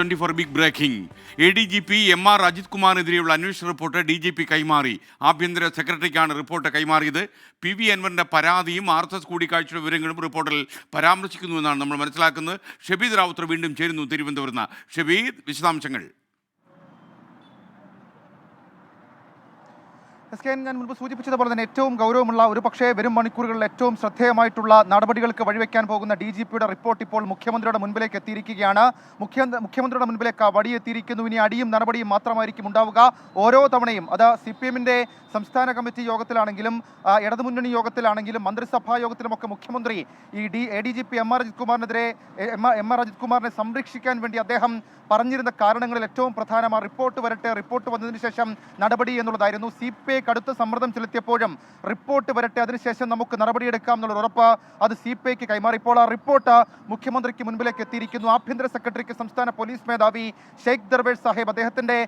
24 big breaking. ADGP MR Ajith കുമാറിനെതിരെയുള്ള അന്വേഷണ report DGP കൈമാറി. ആഭ്യന്തര സെക്രട്ടറിക്കാണ് റിപ്പോർട്ട് കൈമാറിയത്. PV അൻവറിന്റെ പരാതിയും RSS കൂടിക്കാഴ്ചയുടെ വിവരങ്ങളും റിപ്പോർട്ടിൽ പരാമർശിക്കുന്നുവെന്നാണ് നമ്മൾ മനസ്സിലാക്കുന്നത്. ഷബീദ് റാവുത്തർ വീണ്ടും ചേരുന്നു തിരുവനന്തപുരത്ത് നിന്ന്. ഷബീദ്, വിശദാംശങ്ങൾ. ഞാൻ മുൻപ് സൂചിപ്പിച്ചതുപോലെ തന്നെ ഏറ്റവും ഗൗരവമുള്ള ഒരു പക്ഷേ വരും മണിക്കൂറുകളിൽ ഏറ്റവും ശ്രദ്ധേയമായിട്ടുള്ള നടപടികൾക്ക് വഴിവെക്കാൻ പോകുന്ന DGPയുടെ റിപ്പോർട്ട് ഇപ്പോൾ മുഖ്യമന്ത്രിയുടെ മുൻപിലേക്ക് എത്തിയിരിക്കുകയാണ്. മുഖ്യമന്ത്രിയുടെ മുൻപിലേക്ക് വടിയെത്തിയിരിക്കുന്നു. ഇനി അടിയും നടപടിയും മാത്രമായിരിക്കും ഉണ്ടാവുക. ഓരോ തവണയും അത് CPMന്റെ സംസ്ഥാന കമ്മിറ്റി യോഗത്തിലാണെങ്കിലും ഇടതുമുന്നണി യോഗത്തിലാണെങ്കിലും മന്ത്രിസഭാ യോഗത്തിലുമൊക്കെ മുഖ്യമന്ത്രി ഈ ADGP MR അജിത് കുമാറിനെ സംരക്ഷിക്കാൻ വേണ്ടി അദ്ദേഹം പറഞ്ഞിരുന്ന കാരണങ്ങളിൽ ഏറ്റവും പ്രധാനം ആ റിപ്പോർട്ട് വരട്ടെ, റിപ്പോർട്ട് വന്നതിന് ശേഷം നടപടി എന്നുള്ളതായിരുന്നു. CPI കടുത്ത സമ്മർദ്ദം ചെലുത്തിയപ്പോഴും റിപ്പോർട്ട് വരട്ടെ, അതിനുശേഷം നമുക്ക് നടപടിയെടുക്കാം എന്നുള്ള ഉറപ്പ് അത് CPIക്ക് കൈമാറി. ഇപ്പോൾ ആ റിപ്പോർട്ട് മുഖ്യമന്ത്രിക്ക് മുൻപിലേക്ക് എത്തിയിരിക്കുന്നു. ആഭ്യന്തര സെക്രട്ടറിക്ക് സംസ്ഥാന പോലീസ് മേധാവി ഷെയ്ഖ് ദർവേഷ് സാഹിബ് അദ്ദേഹത്തിന്റെ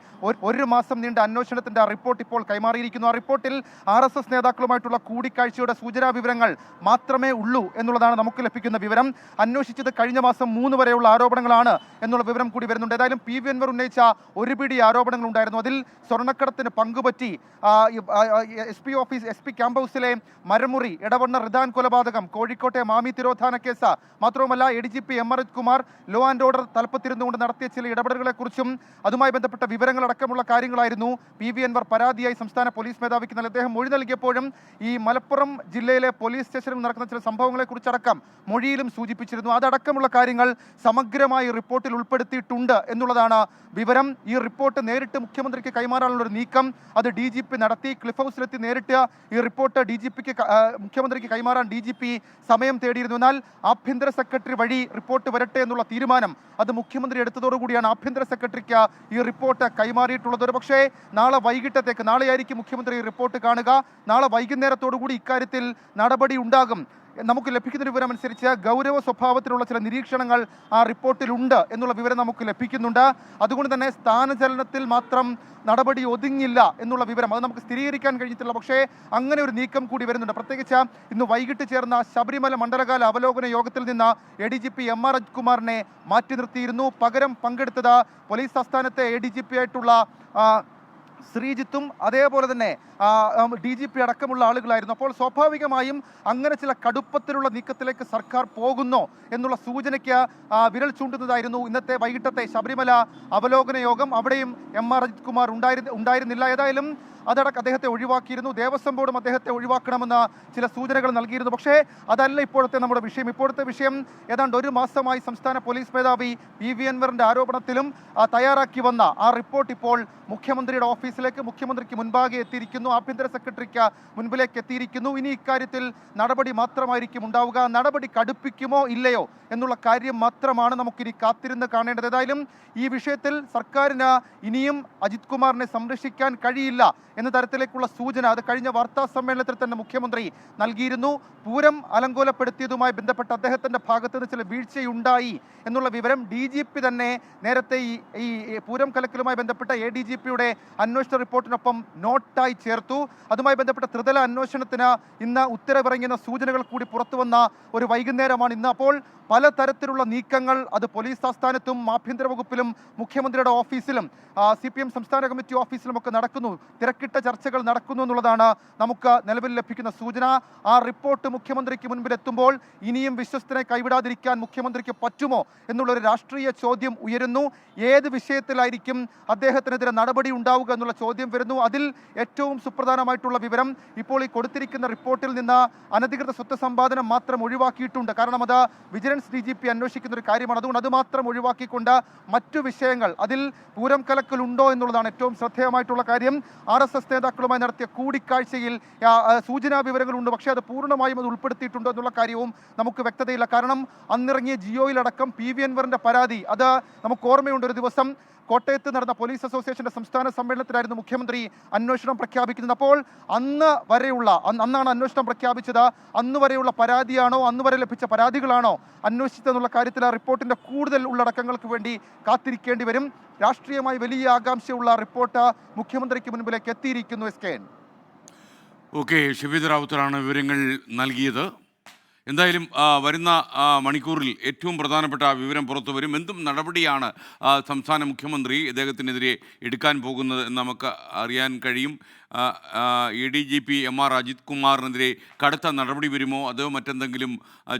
ഒരു മാസം നീണ്ട അന്വേഷണത്തിന്റെ റിപ്പോർട്ട് ഇപ്പോൾ കൈമാറിയിരിക്കുന്നു. ആ റിപ്പോർട്ടിൽ RSS നേതാക്കളുമായിട്ടുള്ള കൂടിക്കാഴ്ചയുടെ സൂചനാ വിവരങ്ങൾ മാത്രമേ ഉള്ളൂ എന്നുള്ളതാണ് നമുക്ക് ലഭിക്കുന്ന വിവരം. അന്വേഷിച്ചത് കഴിഞ്ഞ മാസം 3 വരെയുള്ള ആരോപണങ്ങളാണ് എന്നുള്ള വിവരം കൂടി വരുന്നുണ്ട്. ഏതായാലും PV അൻവർ ഉന്നയിച്ച ഒരു പിടി ആരോപണങ്ങൾ ഉണ്ടായിരുന്നു. അതിൽ സ്വർണ്ണക്കടത്തിന് പങ്കുപറ്റി SP ക്യാമ്പ് ഹൗസിലെ മരമുറി, എടവണ്ണ റിദാൻ കൊലപാതകം, കോഴിക്കോട്ടെ മാമി തിരോധാന കേസ്, മാത്രവുമല്ല ADGP MR Ajith Kumar law and order തലപ്പത്തിരുന്നുകൊണ്ട് നടത്തിയ ചില ഇടപെടലുകളെക്കുറിച്ചും അതുമായി ബന്ധപ്പെട്ട വിവരങ്ങളടക്കമുള്ള കാര്യങ്ങളായിരുന്നു PV അൻവർ പരാതിയായി സംസ്ഥാന പോലീസ് മേധാവിക്ക് അദ്ദേഹം മൊഴി നൽകിയപ്പോഴും ഈ മലപ്പുറം ജില്ലയിലെ പോലീസ് സ്റ്റേഷനിൽ നടക്കുന്ന ചില സംഭവങ്ങളെക്കുറിച്ചടക്കം മൊഴിയിലും സൂചിപ്പിച്ചിരുന്നു. അതടക്കമുള്ള കാര്യങ്ങൾ സമഗ്രമായി റിപ്പോർട്ടിൽ ഉൾപ്പെടുത്തിയിട്ടുണ്ട് എന്നുള്ളതാണ് വിവരം. ഈ റിപ്പോർട്ട് നേരിട്ട് മുഖ്യമന്ത്രിക്ക് കൈമാറാനുള്ള ഒരു നീക്കം അത് DGP നടത്തി. ക്ലിഫ് ഹൗസിലെത്തി നേരിട്ട് ഈ റിപ്പോർട്ട് മുഖ്യമന്ത്രിക്ക് കൈമാറാൻ DGP സമയം തേടിയിരുന്നു. എന്നാൽ ആഭ്യന്തര സെക്രട്ടറി വഴി റിപ്പോർട്ട് വരട്ടെ എന്നുള്ള തീരുമാനം അത് മുഖ്യമന്ത്രി എടുത്തതോടുകൂടിയാണ് ആഭ്യന്തര സെക്രട്ടറിക്ക് ഈ റിപ്പോർട്ട് കൈമാറിയിട്ടുള്ളത്. ഒരു പക്ഷേ നാളെയായിരിക്കും മുഖ്യമന്ത്രി ഈ റിപ്പോർട്ട് കാണുക. നാളെ വൈകുന്നേരത്തോടുകൂടി ഇക്കാര്യത്തിൽ നടപടി ഉണ്ടാകും. നമുക്ക് ലഭിക്കുന്ന വിവരം അനുസരിച്ച് ഗൗരവ സ്വഭാവത്തിലുള്ള ചില നിരീക്ഷണങ്ങൾ ആ റിപ്പോർട്ടിലുണ്ട് എന്നുള്ള വിവരം നമുക്ക് ലഭിക്കുന്നുണ്ട്. അതുകൊണ്ട് തന്നെ സ്ഥാനചലനത്തിൽ മാത്രം നടപടി ഒതുങ്ങില്ല എന്നുള്ള വിവരം അത് നമുക്ക് സ്ഥിരീകരിക്കാൻ കഴിഞ്ഞിട്ടില്ല. പക്ഷേ അങ്ങനെ ഒരു നീക്കം കൂടി വരുന്നുണ്ട്. പ്രത്യേകിച്ച് ഇന്ന് വൈകിട്ട് ചേർന്ന ശബരിമല മണ്ഡലകാല അവലോകന യോഗത്തിൽ നിന്ന് ADGP MR അജിത് കുമാറിനെ മാറ്റി നിർത്തിയിരുന്നു. പകരം പങ്കെടുത്തത് പോലീസ് ആസ്ഥാനത്തെ ADGP ആയിട്ടുള്ള ശ്രീജിത്തും അതേപോലെ തന്നെ DGP അടക്കമുള്ള ആളുകളായിരുന്നു. അപ്പോൾ സ്വാഭാവികമായും അങ്ങനെ ചില കടുപ്പത്തിലുള്ള നീക്കത്തിലേക്ക് സർക്കാർ പോകുന്നോ എന്നുള്ള സൂചനയ്ക്ക് വിരൽ ചൂണ്ടുന്നതായിരുന്നു ഇന്നത്തെ വൈകിട്ടത്തെ ശബരിമല അവലോകന യോഗം. അവിടെയും MR അജിത് കുമാർ ഉണ്ടായിരുന്നില്ല. ഏതായാലും അദ്ദേഹത്തെ ഒഴിവാക്കിയിരുന്നു. ദേവസ്വം ബോർഡും അദ്ദേഹത്തെ ഒഴിവാക്കണമെന്ന് ചില സൂചനകൾ നൽകിയിരുന്നു. പക്ഷേ അതല്ല ഇപ്പോഴത്തെ നമ്മുടെ വിഷയം. ഇപ്പോഴത്തെ വിഷയം ഏതാണ്ട് ഒരു മാസമായി സംസ്ഥാന പോലീസ് മേധാവി PV അൻവറിന്റെ ആരോപണത്തിലും തയ്യാറാക്കി വന്ന ആ റിപ്പോർട്ട് ഇപ്പോൾ മുഖ്യമന്ത്രിയുടെ ഓഫീസിലേക്ക് മുഖ്യമന്ത്രിക്ക് മുൻപാകെ എത്തിയിരിക്കുന്നു. ആഭ്യന്തര സെക്രട്ടറിക്ക് മുൻപിലേക്ക് എത്തിയിരിക്കുന്നു. ഇനി ഇക്കാര്യത്തിൽ നടപടി മാത്രമായിരിക്കും ഉണ്ടാവുക. നടപടി കടുപ്പിക്കുമോ ഇല്ലയോ എന്നുള്ള കാര്യം മാത്രമാണ് നമുക്കിനി കാത്തിരുന്ന് കാണേണ്ടത്. ഏതായാലും ഈ വിഷയത്തിൽ സർക്കാരിന് ഇനിയും അജിത് കുമാറിനെ സംരക്ഷിക്കാൻ കഴിയില്ല എന്ന തരത്തിലേക്കുള്ള സൂചന അത് കഴിഞ്ഞ വാർത്താ സമ്മേളനത്തിൽ തന്നെ മുഖ്യമന്ത്രി നൽകിയിരുന്നു. പൂരം അലങ്കോലപ്പെടുത്തിയതുമായി ബന്ധപ്പെട്ട് അദ്ദേഹത്തിന്റെ ഭാഗത്ത് നിന്ന് ചില വീഴ്ചയുണ്ടായി എന്നുള്ള വിവരം DGP തന്നെ നേരത്തെ ഈ പൂരം കലക്കലുമായി ബന്ധപ്പെട്ട ADGPയുടെ അന്വേഷണ റിപ്പോർട്ടിനൊപ്പം നോട്ടായി ചേർത്തു. അതുമായി ബന്ധപ്പെട്ട ത്രിതല അന്വേഷണത്തിന് ഇന്ന് ഉത്തരവിറങ്ങിയ സൂചനകൾ കൂടി പുറത്തു വന്ന ഒരു വൈകുന്നേരമാണ് ഇന്ന്. അപ്പോൾ പലതരത്തിലുള്ള നീക്കങ്ങൾ അത് പോലീസ് ആസ്ഥാനത്തും ആഭ്യന്തര വകുപ്പിലും മുഖ്യമന്ത്രിയുടെ ഓഫീസിലും CPM സംസ്ഥാന കമ്മിറ്റി ഓഫീസിലുമൊക്കെ നടക്കുന്നു. തിരക്കിട്ട ചർച്ചകൾ നടക്കുന്നു എന്നുള്ളതാണ് നമുക്ക് നിലവിൽ ലഭിക്കുന്ന സൂചന. ആ റിപ്പോർട്ട് മുഖ്യമന്ത്രിക്ക് മുൻപിൽ എത്തുമ്പോൾ ഇനിയും വിശ്വസ്തനെ കൈവിടാതിരിക്കാൻ മുഖ്യമന്ത്രിക്ക് പറ്റുമോ എന്നുള്ളൊരു രാഷ്ട്രീയ ചോദ്യം ഉയരുന്നു. ഏത് വിഷയത്തിലായിരിക്കും അദ്ദേഹത്തിനെതിരെ നടപടി ഉണ്ടാവുക എന്നുള്ള ചോദ്യം വരുന്നു. അതിൽ ഏറ്റവും സുപ്രധാനമായിട്ടുള്ള വിവരം ഇപ്പോൾ ഈ കൊടുത്തിരിക്കുന്ന റിപ്പോർട്ടിൽ നിന്ന് അനധികൃത സ്വത്ത് സമ്പാദനം മാത്രം ഒഴിവാക്കിയിട്ടുണ്ട്. കാരണം അത് വിജിലൻസ് DGP അന്വേഷിക്കുന്ന ഒരു കാര്യമാണ്. അതുകൊണ്ട് അത് മാത്രം ഒഴിവാക്കിക്കൊണ്ട് മറ്റു വിഷയങ്ങൾ അതിൽ പൂരം കലക്കലുണ്ടോ എന്നുള്ളതാണ് ഏറ്റവും ശ്രദ്ധേയമായിട്ടുള്ള കാര്യം. RSS നേതാക്കളുമായി നടത്തിയ കൂടിക്കാഴ്ചയിൽ സൂചനാ വിവരങ്ങളുണ്ട്. പക്ഷേ അത് പൂർണ്ണമായും അത് ഉൾപ്പെടുത്തിയിട്ടുണ്ടോ എന്നുള്ള കാര്യവും നമുക്ക് വ്യക്തതയില്ല. കാരണം അന്നിറങ്ങിയ ജിയോയിലടക്കം PV അൻവറിന്റെ പരാതി അത് നമുക്ക് ഓർമ്മയുണ്ട്. ഒരു ദിവസം കോട്ടയത്ത് നടന്ന പോലീസ് അസോസിയേഷന്റെ സംസ്ഥാന സമ്മേളനത്തിലായിരുന്നു മുഖ്യമന്ത്രി അന്വേഷണം പ്രഖ്യാപിക്കുന്നത്. അപ്പോൾ അന്നാണ് അന്വേഷണം പ്രഖ്യാപിച്ചത്. അന്ന് വരെയുള്ള പരാതിയാണോ അന്ന് വരെ ലഭിച്ച പരാതികളാണോ അന്വേഷിച്ചതെന്നുള്ള കാര്യത്തിൽ ആ റിപ്പോർട്ടിന്റെ കൂടുതൽ ഉള്ളടക്കങ്ങൾക്ക് വേണ്ടി കാത്തിരിക്കേണ്ടി വരും. രാഷ്ട്രീയമായി വലിയ ആകാംക്ഷയുള്ള റിപ്പോർട്ട് മുഖ്യമന്ത്രിക്ക് മുൻപിലേക്ക് എത്തിയിരിക്കുന്നു. ഓക്കെ, ഷബീദ് റാവുത്തറാണ് വിവരങ്ങൾ നൽകിയത്. എന്തായാലും വരുന്ന മണിക്കൂറിൽ ഏറ്റവും പ്രധാനപ്പെട്ട വിവരം പുറത്തു വരും. എന്തും നടപടിയാണ് സംസ്ഥാന മുഖ്യമന്ത്രി ഇദ്ദേഹത്തിനെതിരെ എടുക്കാൻ പോകുന്നത് എന്ന് നമുക്ക് അറിയാൻ കഴിയും. ADGP MR അജിത് കുമാറിനെതിരെ കടുത്ത നടപടി വരുമോ, അതോ മറ്റെന്തെങ്കിലും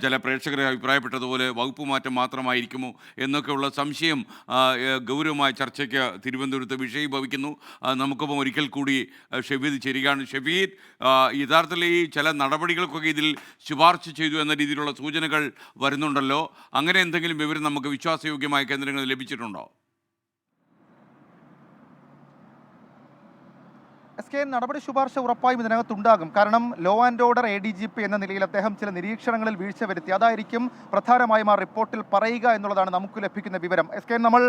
ചില പ്രേക്ഷകരെ അഭിപ്രായപ്പെട്ടതുപോലെ വകുപ്പ് മാറ്റം മാത്രമായിരിക്കുമോ എന്നൊക്കെയുള്ള സംശയം ഗൗരവമായ ചർച്ചയ്ക്ക് തിരുവനന്തപുരത്ത് വിഷയീഭവിക്കുന്നു. നമുക്കൊപ്പം ഒരിക്കൽ കൂടി ഷഫീദ് ചേരുകയാണ്. ഷഫീദ്, യഥാർത്ഥത്തിൽ ഈ ചില നടപടികൾക്കൊക്കെ ഇതിൽ ശുപാർശ ചെയ്തു എന്ന രീതിയിലുള്ള സൂചനകൾ വരുന്നുണ്ടല്ലോ. അങ്ങനെ എന്തെങ്കിലും വിവരം നമുക്ക് വിശ്വാസയോഗ്യമായ കേന്ദ്രങ്ങളിൽ ലഭിച്ചിട്ടുണ്ടോ? നടപടി ശുപാർശ ഉറപ്പായും ഇതിനകത്തുണ്ടാകും. കാരണം ലോ ആൻഡ് ഓർഡർ ADGP എന്ന നിലയിൽ അദ്ദേഹം ചില നിരീക്ഷണങ്ങളിൽ വീഴ്ച വരുത്തി. അതായിരിക്കും പ്രധാനമായും ആ റിപ്പോർട്ടിൽ പറയുക എന്നുള്ളതാണ് നമുക്ക് ലഭിക്കുന്ന വിവരം. നമ്മൾ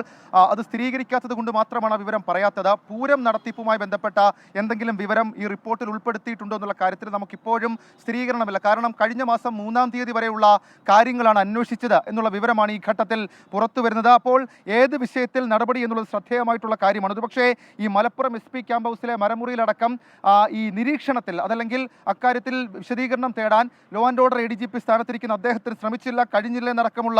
അത് സ്ഥിരീകരിക്കാത്തത് കൊണ്ട് മാത്രമാണ് ആ വിവരം പറയാത്തത്. പൂരം നടത്തിപ്പുമായി ബന്ധപ്പെട്ട എന്തെങ്കിലും വിവരം ഈ റിപ്പോർട്ടിൽ ഉൾപ്പെടുത്തിയിട്ടുണ്ടോ എന്നുള്ള കാര്യത്തിൽ നമുക്കിപ്പോഴും സ്ഥിരീകരണമില്ല. കാരണം കഴിഞ്ഞ മാസം 3-ാം തീയതി വരെയുള്ള കാര്യങ്ങളാണ് അന്വേഷിച്ചത് എന്നുള്ള വിവരമാണ് ഈ ഘട്ടത്തിൽ പുറത്തു വരുന്നത്. അപ്പോൾ ഏത് വിഷയത്തിൽ നടപടി എന്നുള്ളത് ശ്രദ്ധേയമായിട്ടുള്ള കാര്യമാണ്. ഒരുപക്ഷേ ഈ മലപ്പുറം SP ക്യാമ്പ് ഹൗസിലെ മരമുറിയിലടക്കം ഈ നിരീക്ഷണത്തിൽ അതല്ലെങ്കിൽ അക്കാര്യത്തിൽ വിശദീകരണം തേടാൻ ലോ ആൻഡ് ഓർഡർ ADGP സ്ഥാനത്തിരിക്കുന്ന അദ്ദേഹത്തിന് കഴിഞ്ഞില്ല എന്നടക്കമുള്ള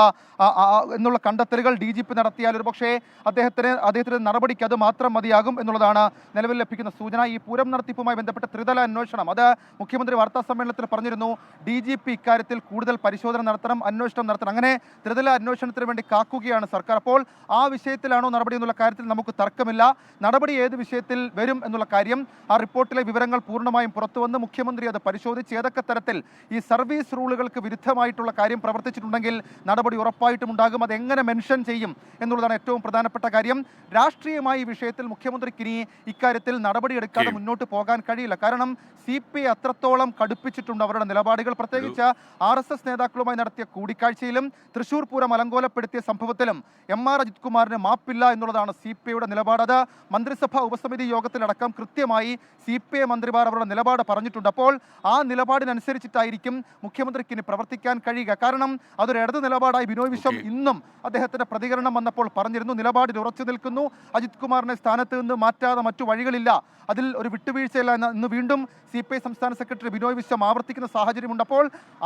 എന്നുള്ള കണ്ടെത്തലുകൾ DGP നടത്തിയാൽ ഒരുപക്ഷേ അദ്ദേഹത്തിന് നടപടിക്ക് അത് മാത്രം മതിയാകും എന്നുള്ളതാണ് നിലവിൽ ലഭിക്കുന്ന സൂചന. ഈ പൂരം നടത്തിപ്പുമായി ബന്ധപ്പെട്ട ത്രിതല അന്വേഷണം അത് മുഖ്യമന്ത്രി വാർത്താ സമ്മേളനത്തിൽ പറഞ്ഞിരുന്നു. DGP ഇക്കാര്യത്തിൽ കൂടുതൽ പരിശോധന നടത്തണം, അന്വേഷണം നടത്തണം. അങ്ങനെ ത്രിതല അന്വേഷണത്തിന് വേണ്ടി കാക്കുകയാണ് സർക്കാർ. അപ്പോൾ ആ വിഷയത്തിലാണോ നടപടി എന്നുള്ള കാര്യത്തിൽ നമുക്ക് തർക്കമില്ല. നടപടി ഏത് വിഷയത്തിൽ വരും എന്നുള്ള കാര്യം ആ റിപ്പോർട്ടിലെ വിവരങ്ങൾ പൂർണ്ണമായും പുറത്തുവന്ന് മുഖ്യമന്ത്രി അത് പരിശോധിച്ച് ഏതൊക്കെ തരത്തിൽ ഈ സർവീസ് റൂളുകൾക്ക് വിരുദ്ധമായിട്ടുള്ള കാര്യം പ്രവർത്തിച്ചിട്ടുണ്ടെങ്കിൽ നടപടി ഉറപ്പായിട്ടും ഉണ്ടാകും. അതെങ്ങനെ മെൻഷൻ ചെയ്യും എന്നുള്ളതാണ് ഏറ്റവും പ്രധാനപ്പെട്ട കാര്യം. രാഷ്ട്രീയമായി ഈ വിഷയത്തിൽ മുഖ്യമന്ത്രിക്ക് ഇനി ഇക്കാര്യത്തിൽ നടപടിയെടുക്കാതെ മുന്നോട്ട് പോകാൻ കഴിയില്ല. കാരണം CPI അത്രത്തോളം കടുപ്പിച്ചിട്ടുണ്ട് അവരുടെ നിലപാടുകൾ. പ്രത്യേകിച്ച് RSS നേതാക്കളുമായി നടത്തിയ കൂടിക്കാഴ്ചയിലും തൃശൂർ പൂരം അലങ്കോലപ്പെടുത്തിയ സംഭവത്തിലും MR അജിത് കുമാറിന് മാപ്പില്ല എന്നുള്ളതാണ് CPIയുടെ നിലപാട്. അത് മന്ത്രിസഭാ ഉപസമിതി യോഗത്തിലടക്കം കൃത്യമായി CPI മന്ത്രിമാർ അവരുടെ നിലപാട് പറഞ്ഞിട്ടുണ്ട്. അപ്പോൾ ആ നിലപാടിനനുസരിച്ചിട്ടായിരിക്കും മുഖ്യമന്ത്രിക്ക് ഇനി പ്രവർത്തിക്കാൻ കഴിയുക. കാരണം അതൊരു ഇടത് നിലപാടായി ബിനോയ് വിശ്വം ഇന്നും അദ്ദേഹത്തിന്റെ പ്രതികരണം വന്നപ്പോൾ പറഞ്ഞിരുന്നു. നിലപാടിൽ ഉറച്ചു നിൽക്കുന്നു, അജിത് കുമാറിനെ സ്ഥാനത്ത് നിന്ന് മാറ്റാതെ മറ്റു വഴികളില്ല, അതിൽ ഒരു വിട്ടുവീഴ്ചയില്ല എന്ന് വീണ്ടും CPI സംസ്ഥാന സെക്രട്ടറി ബിനോയ് വിശ്വം ആവർത്തിക്കുന്ന സാഹചര്യമുണ്ട്. അപ്പോൾ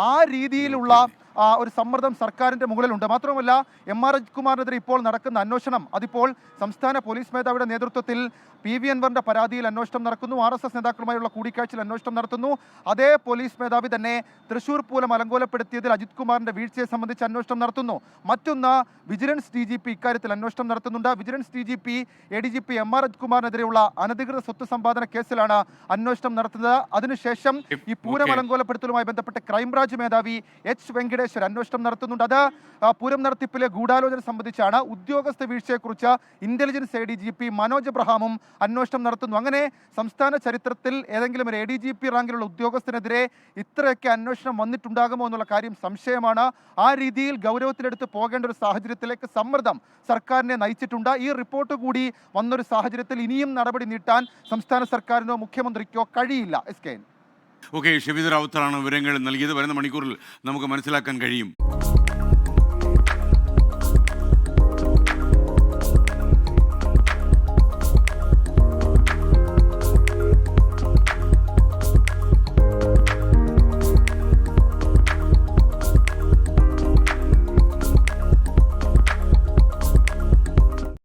ആ രീതിയിലുള്ള ഒരു സമ്മർദ്ദം സർക്കാരിന്റെ മുകളിലുണ്ട്. മാത്രമല്ല MR അജിത് കുമാറിനെതിരെ ഇപ്പോൾ നടക്കുന്ന അന്വേഷണം അതിപ്പോൾ സംസ്ഥാന പോലീസ് മേധാവിയുടെ നേതൃത്വത്തിൽ PV അൻവറിന്റെ പരാതിയിൽ അന്വേഷണം നടക്കുന്നു. RSS നേതാക്കളുമായുള്ള കൂടിക്കാഴ്ചയിൽ അന്വേഷണം നടത്തുന്നു. അതേ പോലീസ് മേധാവി തന്നെ തൃശൂർ പൂരം അലങ്കോലപ്പെടുത്തിയതിൽ അജിത് കുമാറിന്റെ വീഴ്ചയെ സംബന്ധിച്ച് അന്വേഷണം നടത്തുന്നു. മറ്റൊന്ന് വിജിലൻസ് DGP ഇക്കാര്യത്തിൽ അന്വേഷണം നടത്തുന്നുണ്ട്. Vigilance DGP ADGP MR Ajith കുമാറിനെതിരെയുള്ള അനധികൃത സ്വത്ത് സമ്പാദന കേസിലാണ് അന്വേഷണം നടത്തുന്നത്. അതിനുശേഷം ഈ പൂരം അലങ്കോലപ്പെടുത്തലുമായി ബന്ധപ്പെട്ട് ക്രൈംബ്രാഞ്ച് മേധാവി H വെങ്കടേശ്വർ അന്വേഷണം നടത്തുന്നുണ്ട്. അത് പൂരം നടത്തിപ്പിലെ ഗൂഢാലോചന സംബന്ധിച്ചാണ്. ഉദ്യോഗസ്ഥ വീഴ്ചയെക്കുറിച്ച് ഇന്റലിജൻസ് ADGP മനോജ് എബ്രഹാമും അന്വേഷണം നടത്തുന്നു. അങ്ങനെ സംസ്ഥാന ചരിത്രത്തിൽ ഏതെങ്കിലും ഒരു ADGP റാങ്കിലുള്ള ഉദ്യോഗസ്ഥനെതിരെ ഇത്രയൊക്കെ അന്വേഷണം വന്നിട്ടുണ്ടാകുമോ എന്നുള്ള കാര്യം സംശയമാണ്. ആ രീതിയിൽ ഗൗരവത്തിലെടുത്ത് പോകേണ്ട ഒരു സാഹചര്യത്തിലേക്ക് സമ്മർദ്ദം സർക്കാരിനെ നയിച്ചിട്ടുണ്ട്. ഈ റിപ്പോർട്ട് കൂടി വന്നൊരു സാഹചര്യത്തിൽ ഇനിയും നടപടി നീട്ടാൻ സംസ്ഥാന സർക്കാരിനോ മുഖ്യമന്ത്രിക്കോ കഴിയില്ല. ഓക്കെ, ഷഫീദ് റാവുത്തറാണ് വിവരങ്ങൾ നൽകിയത്. വരുന്ന മണിക്കൂറിൽ നമുക്ക് മനസ്സിലാക്കാൻ കഴിയും.